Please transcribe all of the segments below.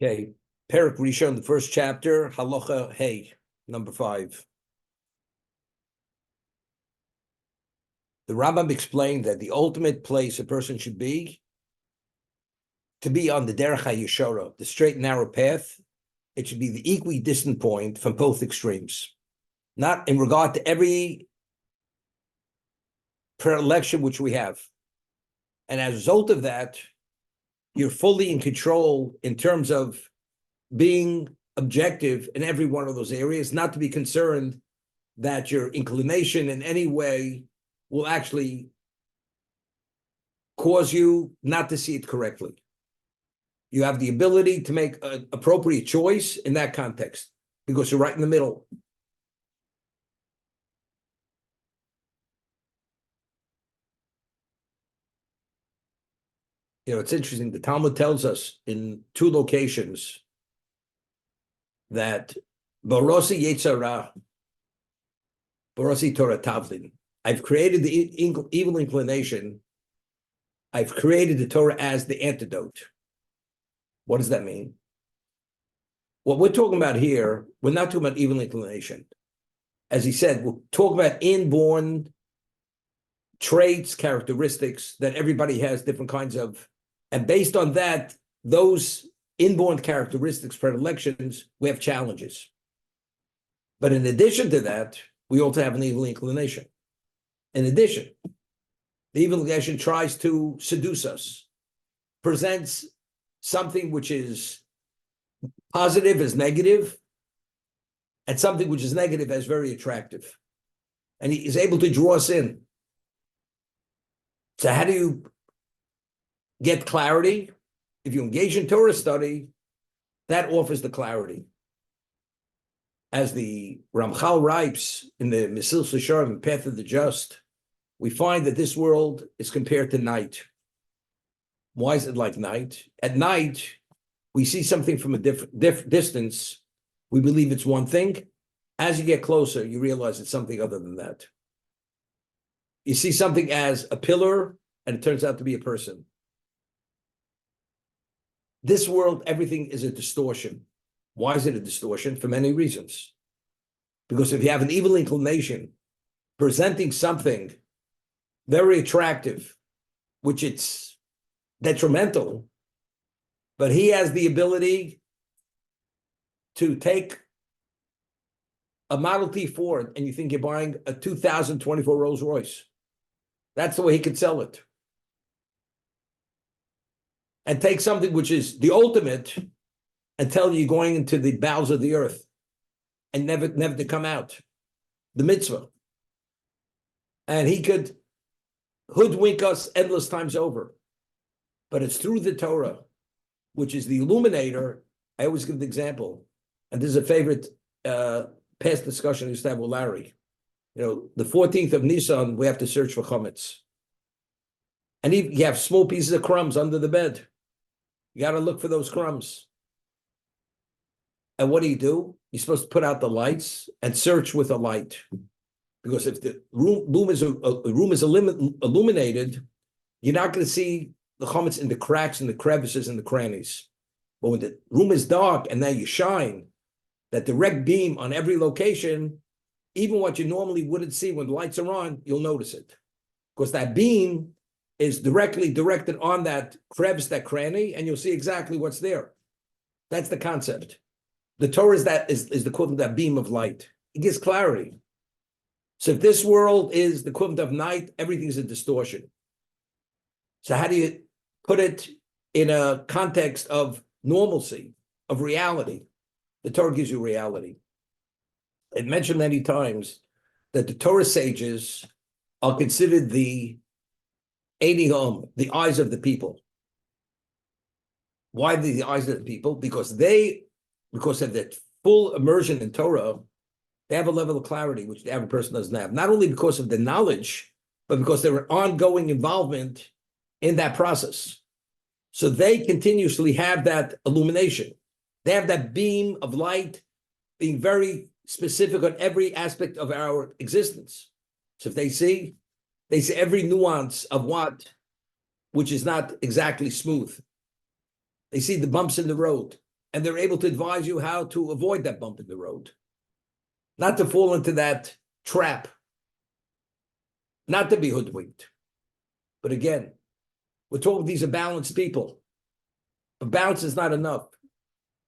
Okay, Perek Rishon, the first chapter, Halacha Hey, number 5. The Rambam explained that the ultimate place a person should be, to be on the Derech HaYeshara, the straight and narrow path, it should be the equidistant point from both extremes. Not in regard to every predilection which we have. And as a result of that, you're fully in control in terms of being objective in every one of those areas, not to be concerned that your inclination in any way will actually cause you not to see it correctly. You have the ability to make an appropriate choice in that context because you're right in the middle. You know, it's interesting. The Talmud tells us in 2 locations that Barosi Yetzara, Barosi Torah Tavlin. I've created the evil inclination. I've created the Torah as the antidote. What does that mean? What we're talking about here, we're not talking about evil inclination. As he said, we're talking about inborn traits, characteristics that everybody has different kinds of. And based on that, those inborn characteristics, predilections, we have challenges. But in addition to that, we also have an evil inclination. In addition, the evil inclination tries to seduce us, presents something which is positive as negative, and something which is negative as very attractive. And he is able to draw us in. So how do you get clarity? If you engage in Torah study, that offers the clarity. As the Ramchal writes in the Mesillas Yesharim, Path of the Just, we find that this world is compared to night. Why is it like night? At night, we see something from a different distance. We believe it's one thing. As you get closer, you realize it's something other than that. You see something as a pillar, and it turns out to be a person. This world, everything is a distortion. Why is it a distortion? For many reasons. Because if you have an evil inclination presenting something very attractive, which it's detrimental, but he has the ability to take a Model T Ford and you think you're buying a 2024 Rolls Royce. That's the way he could sell it. And take something which is the ultimate and tell you you're going into the bowels of the earth and never to come out, the mitzvah. And he could hoodwink us endless times over. But it's through the Torah, which is the illuminator. I always give the example, and this is a favorite past discussion I used to have with Larry. You know, the 14th of Nisan, we have to search for chametz. And you have small pieces of crumbs under the bed. You got to look for those crumbs. And what do? You're supposed to put out the lights and search with a light. Because if the room is illuminated, you're not going to see the chametz in the cracks and the crevices and the crannies. But when the room is dark and now you shine, that direct beam on every location, even what you normally wouldn't see when the lights are on, you'll notice it. Because that beam is directly directed on that crevice, that cranny, and you'll see exactly what's there. That's the concept. The Torah is the equivalent of that beam of light. It gives clarity. So if this world is the equivalent of night, everything's a distortion. So how do you put it in a context of normalcy, of reality? The Torah gives you reality. It mentioned many times that the Torah sages are considered the Einihom, the eyes of the people. Why the eyes of the people? Because of that full immersion in Torah, they have a level of clarity which the average person doesn't have. Not only because of the knowledge, but because of their ongoing involvement in that process. So they continuously have that illumination. They have that beam of light being very specific on every aspect of our existence. So if they see every nuance of which is not exactly smooth. They see the bumps in the road. and they're able to advise you how to avoid that bump in the road, not to fall into that trap, not to be hoodwinked. But again, we're told these are balanced people. But balance is not enough.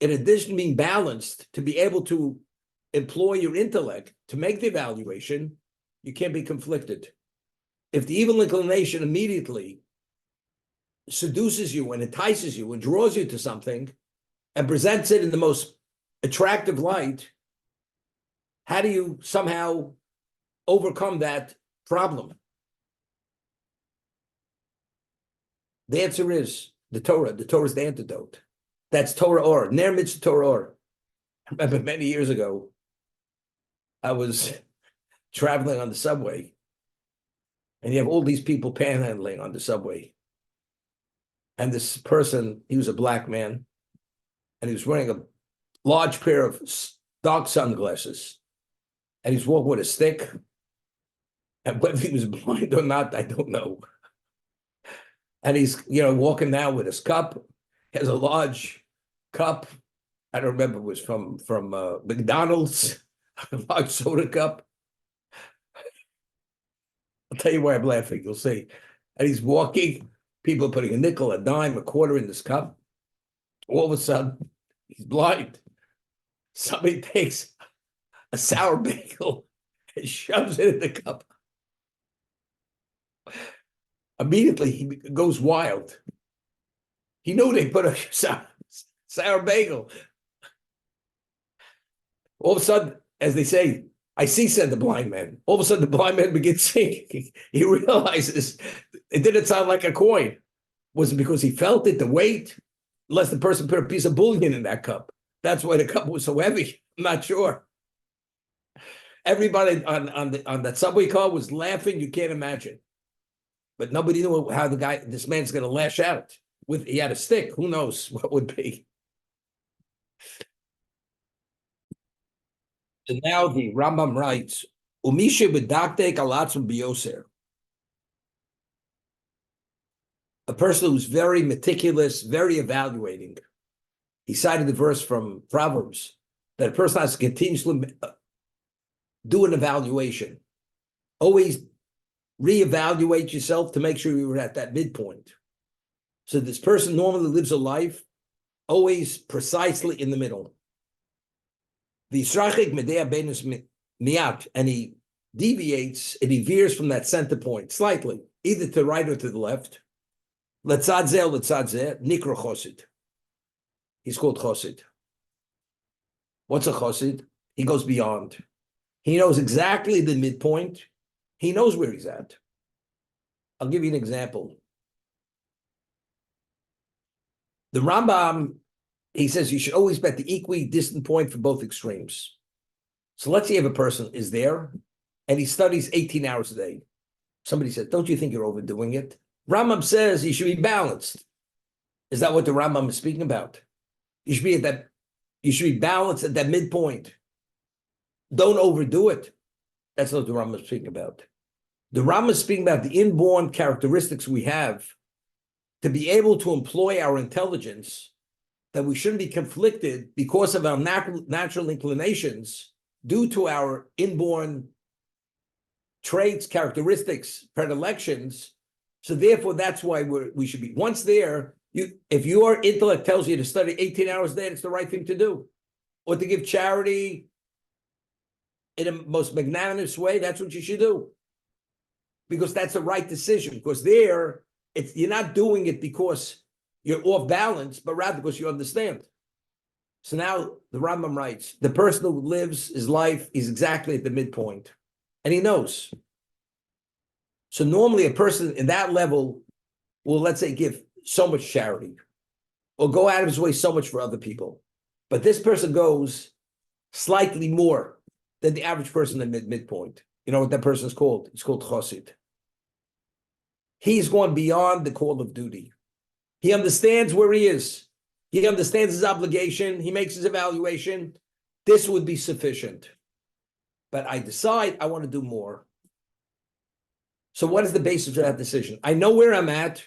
In addition to being balanced, to be able to employ your intellect to make the evaluation, you can't be conflicted. If the evil inclination immediately seduces you and entices you and draws you to something and presents it in the most attractive light, how do you somehow overcome that problem? The answer is the Torah. The Torah is the antidote. That's Torah or, Ner Mitzvah Torah or. I remember many years ago, I was traveling on the subway, and you have all these people panhandling on the subway. And this person, he was a black man, and he was wearing a large pair of dark sunglasses, and he's walking with a stick. And whether he was blind or not, I don't know. And he's, walking now with his cup. He has a large cup. I don't remember, it was from McDonald's, a large soda cup. I'll tell you why I'm laughing, you'll see. And he's walking, people are putting a nickel, a dime, a quarter in this cup. All of a sudden, he's blind. Somebody takes a sour bagel and shoves it in the cup. Immediately, he goes wild. He knew they put a sour bagel. All of a sudden, as they say, I see, said the blind man. All of a sudden, the blind man begins singing. He realizes it didn't sound like a coin. Was it because he felt it, the weight? Unless the person put a piece of bullion in that cup. That's why the cup was so heavy. I'm not sure. Everybody on that subway car was laughing. You can't imagine. But nobody knew how this man's going to lash out. He had a stick. Who knows what would be? So now the Rambam writes, Umisha b'daktek alatzim biyoser. A person who's very meticulous, very evaluating. He cited the verse from Proverbs that a person has to continuously do an evaluation. Always reevaluate yourself to make sure you're at that midpoint. So this person normally lives a life always precisely in the middle. The Yisrachik medea benus miat, and he deviates and he veers from that center point slightly, either to the right or to the left. Letzad zeh, nikro chosid. He's called chosid. What's a chosid? He goes beyond. He knows exactly the midpoint. He knows where he's at. I'll give you an example. The Rambam, he says you should always bet the equidistant point for both extremes. So let's say if a person is there and he studies 18 hours a day. Somebody says, don't you think you're overdoing it? Rambam says you should be balanced. Is that what the Rambam is speaking about? You should be balanced at that midpoint. Don't overdo it. That's not what the Rambam is speaking about. The Rambam is speaking about the inborn characteristics we have to be able to employ our intelligence, that we shouldn't be conflicted because of our natural inclinations due to our inborn traits, characteristics, predilections. So therefore, that's why we should be. Once there, if your intellect tells you to study 18 hours a day, it's the right thing to do. Or to give charity in a most magnanimous way, that's what you should do. Because that's the right decision. Because there, you're not doing it because you're off balance, but rather because you understand. So now the Rambam writes, the person who lives his life is exactly at the midpoint, and he knows. So normally a person in that level will, let's say, give so much charity or go out of his way so much for other people. But this person goes slightly more than the average person in midpoint. You know what that person is called? It's called chosid. He's gone beyond the call of duty. He understands where he is. He understands his obligation. He makes his evaluation. This would be sufficient. But I decide I want to do more. So what is the basis of that decision? I know where I'm at.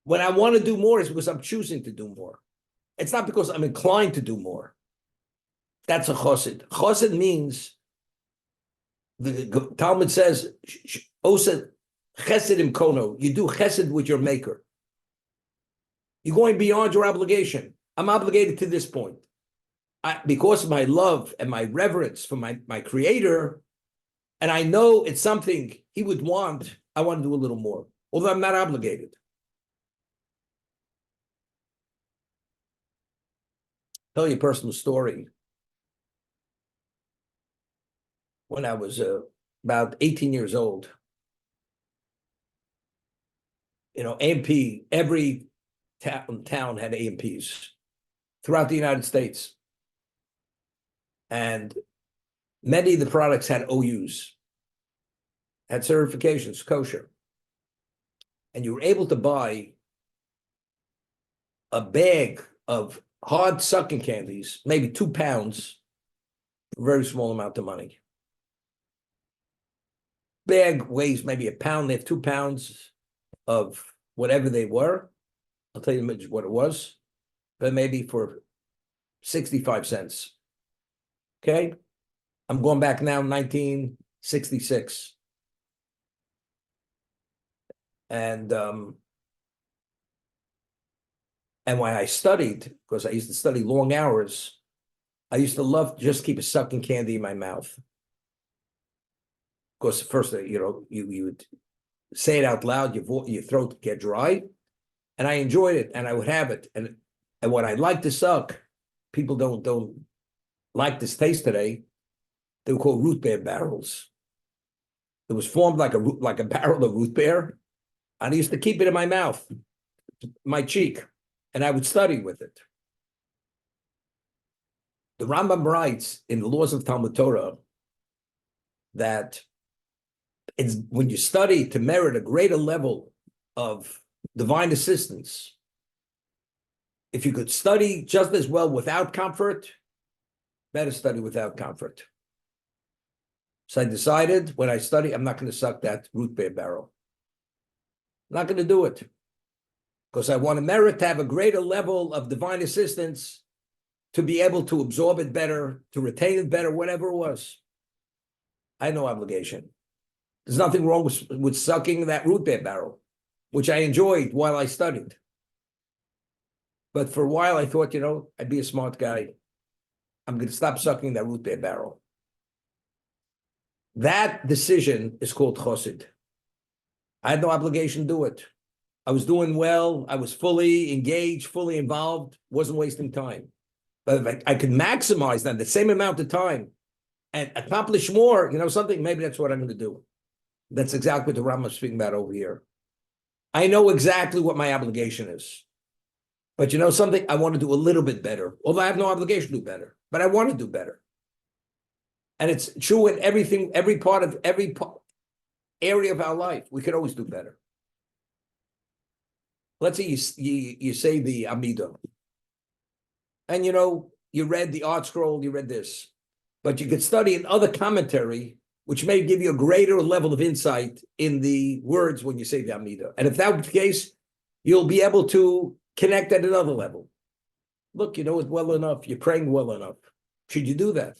When I want to do more is because I'm choosing to do more. It's not because I'm inclined to do more. That's a chosid. Chosid means, the Talmud says, Osa chesedim kono, you do chesed with your maker. You're going beyond your obligation. I'm obligated to this point. Because of my love and my reverence for my creator, and I know it's something he would want, I want to do a little more, although I'm not obligated. Tell you a personal story. When I was about 18 years old, AMP, every town had AMPs throughout the United States. And many of the products had OUs, had certifications, kosher. And you were able to buy a bag of hard sucking candies, maybe 2 pounds, a very small amount of money. Bag weighs maybe a pound, they have 2 pounds of whatever they were. I'll tell you what it was, but maybe for 65 cents. Okay? I'm going back now, 1966. And when I studied, because I used to study long hours, I used to love to just keep a sucking candy in my mouth. Of course, first, you would say it out loud, your throat would get dry. And I enjoyed it, and I would have it. And what I like to suck, people don't like this taste today. They were called root beer barrels. It was formed like a barrel of root beer, and I used to keep it in my mouth, my cheek, and I would study with it. The Rambam writes in the Laws of Talmud Torah that it's when you study to merit a greater level of divine assistance, if you could study just as well without comfort, better study without comfort. So I decided when I study, I'm not going to suck that root beer barrel. I'm not going to do it because I want to merit to have a greater level of divine assistance to be able to absorb it better, to retain it better, whatever it was. I had no obligation. There's nothing wrong with sucking that root beer barrel, which I enjoyed while I studied. But for a while, I thought, I'd be a smart guy. I'm going to stop sucking that root beer barrel. That decision is called chosid. I had no obligation to do it. I was doing well. I was fully engaged, fully involved, wasn't wasting time. But if I could maximize that the same amount of time and accomplish more, something, maybe that's what I'm going to do. That's exactly what the Rambam is speaking about over here. I know exactly what my obligation is. But something, I want to do a little bit better. Although I have no obligation to do better, but I want to do better. And it's true in everything, every area of our life. We could always do better. Let's say you say the Amidah. And you read the Art Scroll, you read this. But you could study another commentary, which may give you a greater level of insight in the words when you say the Amidah. And if that was the case, you'll be able to connect at another level. Look, you know it well enough. You're praying well enough. Should you do that?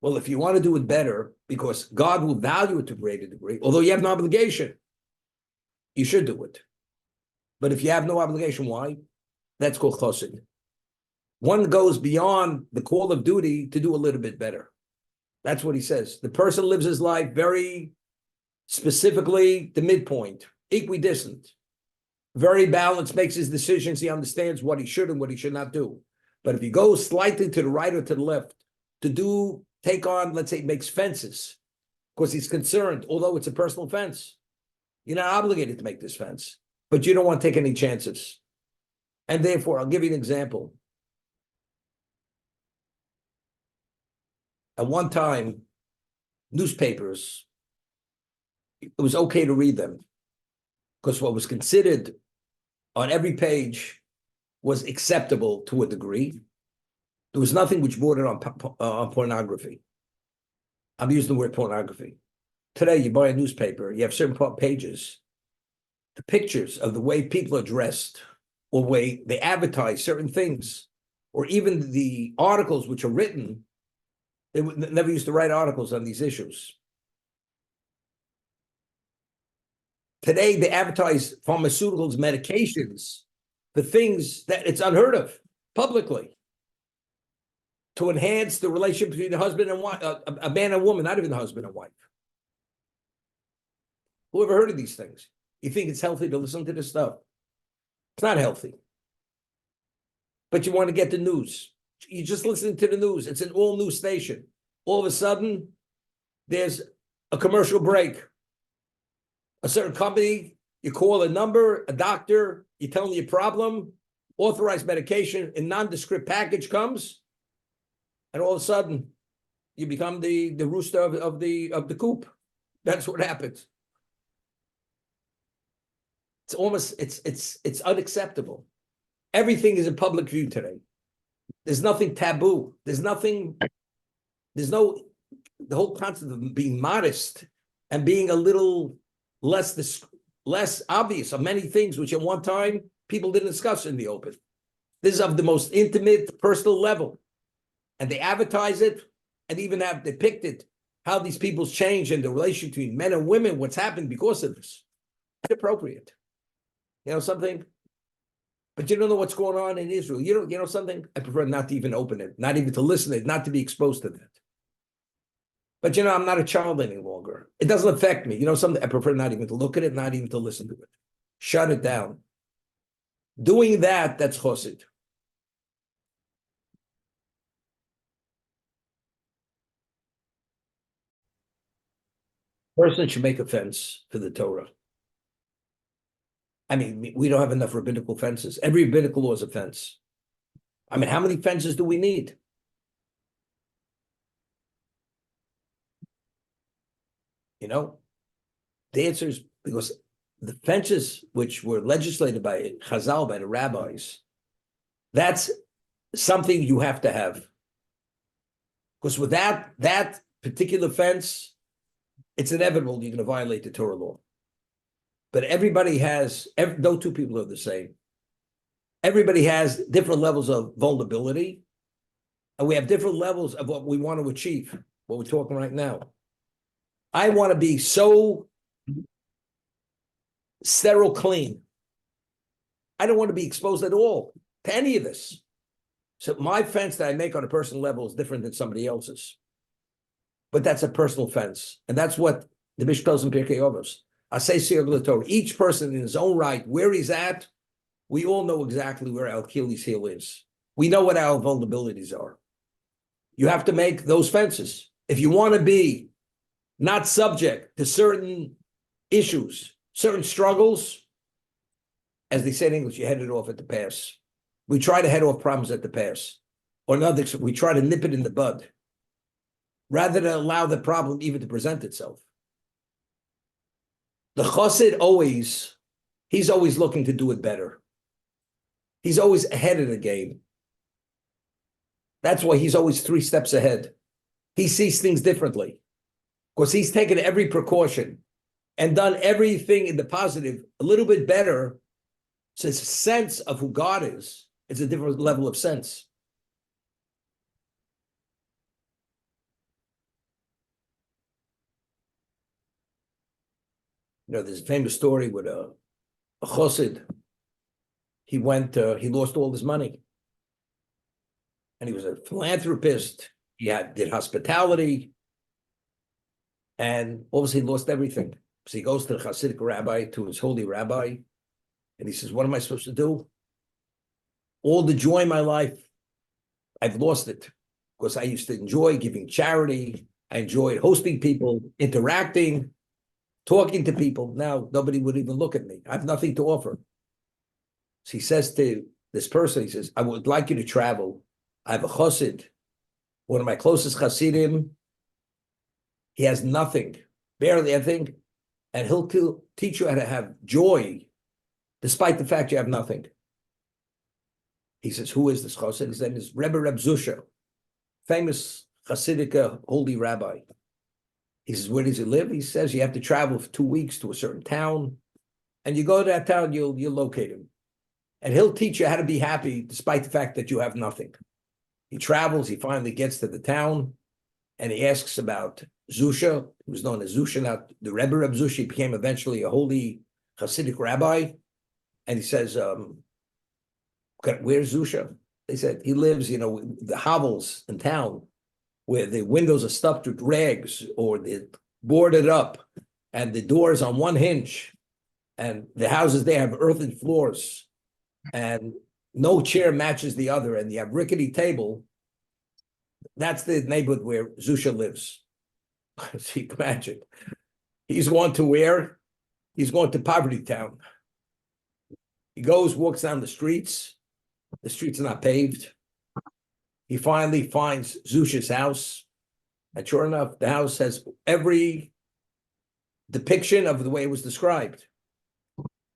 Well, if you want to do it better, because God will value it to a greater degree, although you have no obligation, you should do it. But if you have no obligation, why? That's called chosid. One goes beyond the call of duty to do a little bit better. That's what he says. The person lives his life very specifically the midpoint, equidistant, very balanced, makes his decisions. He understands what he should and what he should not do. But if he goes slightly to the right or to the left to take on, let's say, makes fences, because he's concerned, although it's a personal fence, you're not obligated to make this fence, but you don't want to take any chances. And therefore, I'll give you an example. At one time, newspapers, it was okay to read them because what was considered on every page was acceptable to a degree. There was nothing which bordered on pornography. I'm using the word pornography. Today, you buy a newspaper, you have certain pages, the pictures of the way people are dressed or way they advertise certain things, or even the articles which are written, they never used to write articles on these issues. Today, they advertise pharmaceuticals, medications, the things that it's unheard of publicly to enhance the relationship between the husband and wife, a man and woman, not even the husband and wife. Who ever heard of these things? You think it's healthy to listen to this stuff? It's not healthy. But you want to get the news. You're just listening to the news. It's an all news station. All of a sudden, there's a commercial break. A certain company, you call a number, a doctor, you tell them your problem, authorized medication, a nondescript package comes, and all of a sudden, you become the rooster of the coop. That's what happens. It's almost it's unacceptable. Everything is in public view today. There's nothing taboo. The whole concept of being modest and being a little less obvious of many things which at one time people didn't discuss in the open. This is of the most intimate, personal level. And they advertise it and even have depicted how these people's change in the relation between men and women, what's happened because of this. It's appropriate. You know something? But you don't know what's going on in Israel. You know something? I prefer not to even open it, not even to listen to it, not to be exposed to that. But I'm not a child any longer. It doesn't affect me. You know something? I prefer not even to look at it, not even to listen to it. Shut it down. Doing that, that's chosed. Person should make a fence for the Torah. I mean, we don't have enough rabbinical fences. Every rabbinical law is a fence. I mean, how many fences do we need? The answer is because the fences which were legislated by Chazal, by the rabbis, that's something you have to have. Because without that particular fence, it's inevitable you're going to violate the Torah law. But everybody has, no two people are the same. Everybody has different levels of vulnerability, and we have different levels of what we want to achieve, what we're talking right now. I want to be so sterile clean. I don't want to be exposed at all to any of this. So my fence that I make on a personal level is different than somebody else's. But that's a personal fence. And that's what the Mishnah tells in Pirkei Avos. Torah. Each person in his own right, where he's at, we all know exactly where our Achilles heel is. We know what our vulnerabilities are. You have to make those fences. If you want to be not subject to certain issues, certain struggles, as they say in English, you head it off at the pass. We try to head off problems at the pass. Or another, we try to nip it in the bud, rather than allow the problem even to present itself. The chassid he's always looking to do it better. He's always ahead of the game. That's why he's always 3 steps ahead. He sees things differently because he's taken every precaution and done everything in the positive a little bit better. So his sense of who God is a different level of sense. There's a famous story with a chassid. He lost all his money. And he was a philanthropist. He did hospitality. And all of a sudden he lost everything. So he goes to the Hasidic rabbi, to his holy rabbi, and he says, what am I supposed to do? All the joy in my life, I've lost it. Because I used to enjoy giving charity. I enjoyed hosting people, interacting, talking to people. Now nobody would even look at me. I have nothing to offer. So he says to this person, he says, I would like you to travel. I have a chassid, one of my closest chassidim. He has nothing, barely anything, and he'll teach you how to have joy, despite the fact you have nothing. He says, who is this chassid? His name is Rebbe Reb Zusha, famous Hasidic holy rabbi. He says, where does he live? He says, you have to travel for 2 weeks to a certain town, and you go to that town, you'll locate him. and he'll teach you how to be happy despite the fact that you have nothing. He travels, he finally gets to the town, and he asks about Zusha, who's known as Zusha. Now, the Rebbe of Zusha became eventually a holy Hasidic rabbi, and he says, where's Zusha? They said, he lives, the hovels in town, where the windows are stuffed with rags, or they're boarded up, and the doors on one hinge, and the houses there have earthen floors, and no chair matches the other, and you have rickety table. That's the neighborhood where Zusha lives. So you can imagine. He's going to where? He's going to Poverty Town. He goes, walks down the streets. The streets are not paved. He finally finds Zusha's house. And sure enough, the house has every depiction of the way it was described.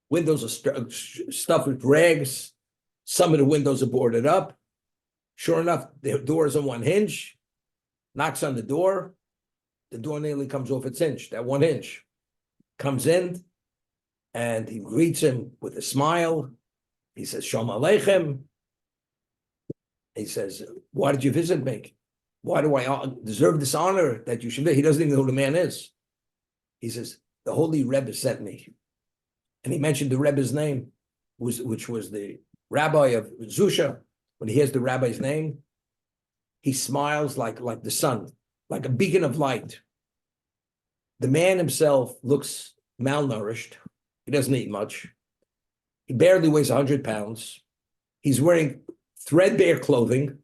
Windows are stuffed with rags. Some of the windows are boarded up. Sure enough, the door is on one hinge. Knocks on the door. The door nearly comes off its hinge, that one hinge. Comes in, and he greets him with a smile. He says, Shalom Aleichem. He says, why did you visit me? Why do I deserve this honor that you should be? He doesn't even know who the man is. He says, the Holy Rebbe sent me. And he mentioned the Rebbe's name, which was the rabbi of Zusha. When he hears the rabbi's name, he smiles like the sun, like a beacon of light. The man himself looks malnourished. He doesn't eat much. He barely weighs 100 pounds. He's wearing threadbare clothing.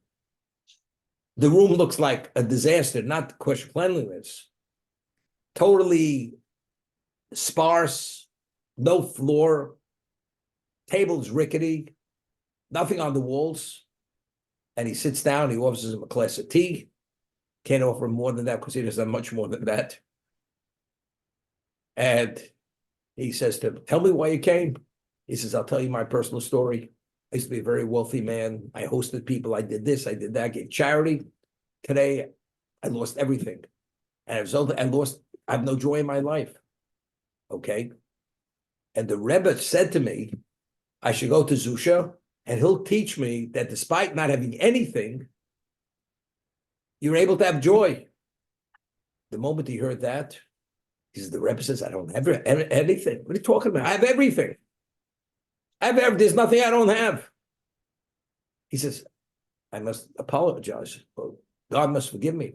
The room looks like a disaster, not the question of cleanliness. Totally sparse, no floor, tables rickety, nothing on the walls. And he sits down, he offers him a glass of tea. Can't offer him more than that because he doesn't have much more than that. And he says to him, tell me why you came. He says, I'll tell you my personal story. I used to be a very wealthy man. I hosted people. I did this, I did that, I gave charity. Today, I lost everything. And as a result, I have no joy in my life. Okay? And the Rebbe said to me, I should go to Zusha, and he'll teach me that despite not having anything, you're able to have joy. The moment he heard that, he says, the Rebbe says, I don't have anything. What are you talking about? I have everything. There's nothing I don't have. He says, I must apologize. God must forgive me.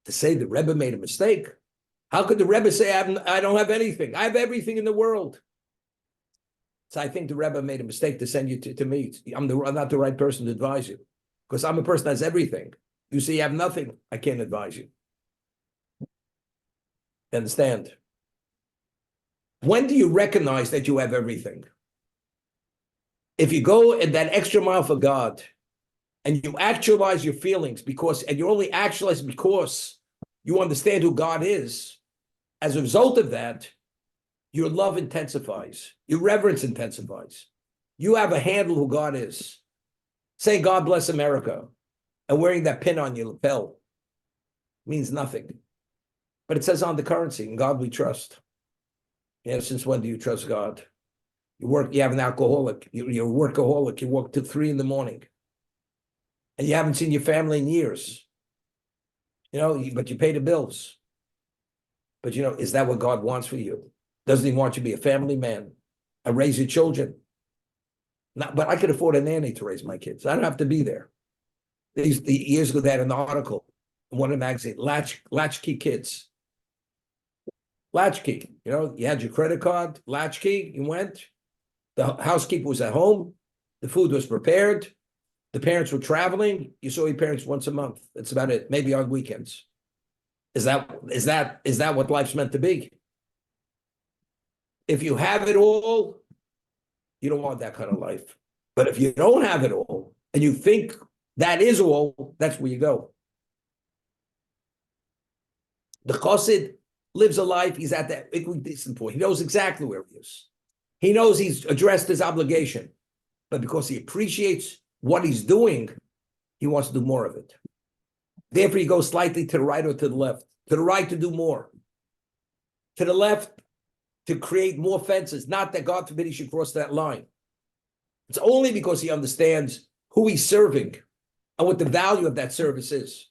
To say the Rebbe made a mistake. How could the Rebbe say I don't have anything? I have everything in the world. So I think the Rebbe made a mistake to send you to me. I'm not the right person to advise you. Because I'm a person that has everything. You say you have nothing, I can't advise you. Understand? When do you recognize that you have everything? If you go in that extra mile for God and you actualize your feelings and you only actualize because you understand who God is, as a result of that, your love intensifies, your reverence intensifies. You have a handle who God is. Saying God bless America and wearing that pin on your lapel means nothing. But it says on the currency, in God we trust. Since when do you trust God? You have an alcoholic, you're a workaholic, you work till 3 a.m. and you haven't seen your family in years. But you pay the bills. But is that what God wants for you? Doesn't he want you to be a family man and raise your children? But I could afford a nanny to raise my kids. I don't have to be there. Years ago, they had an article in one of the magazines, latchkey kids. Latchkey, you had your credit card, latchkey, you went. The housekeeper was at home. The food was prepared. The parents were traveling. You saw your parents once a month. That's about it. Maybe on weekends. Is that what life's meant to be? If you have it all, you don't want that kind of life. But if you don't have it all and you think that is all, that's where you go. The chassid lives a life. He's at that equidistant point. He knows exactly where he is. He knows he's addressed his obligation. But because he appreciates what he's doing, he wants to do more of it. Therefore, he goes slightly to the right or to the left. To the right to do more. To the left to create more fences. Not that, God forbid, he should cross that line. It's only because he understands who he's serving and what the value of that service is.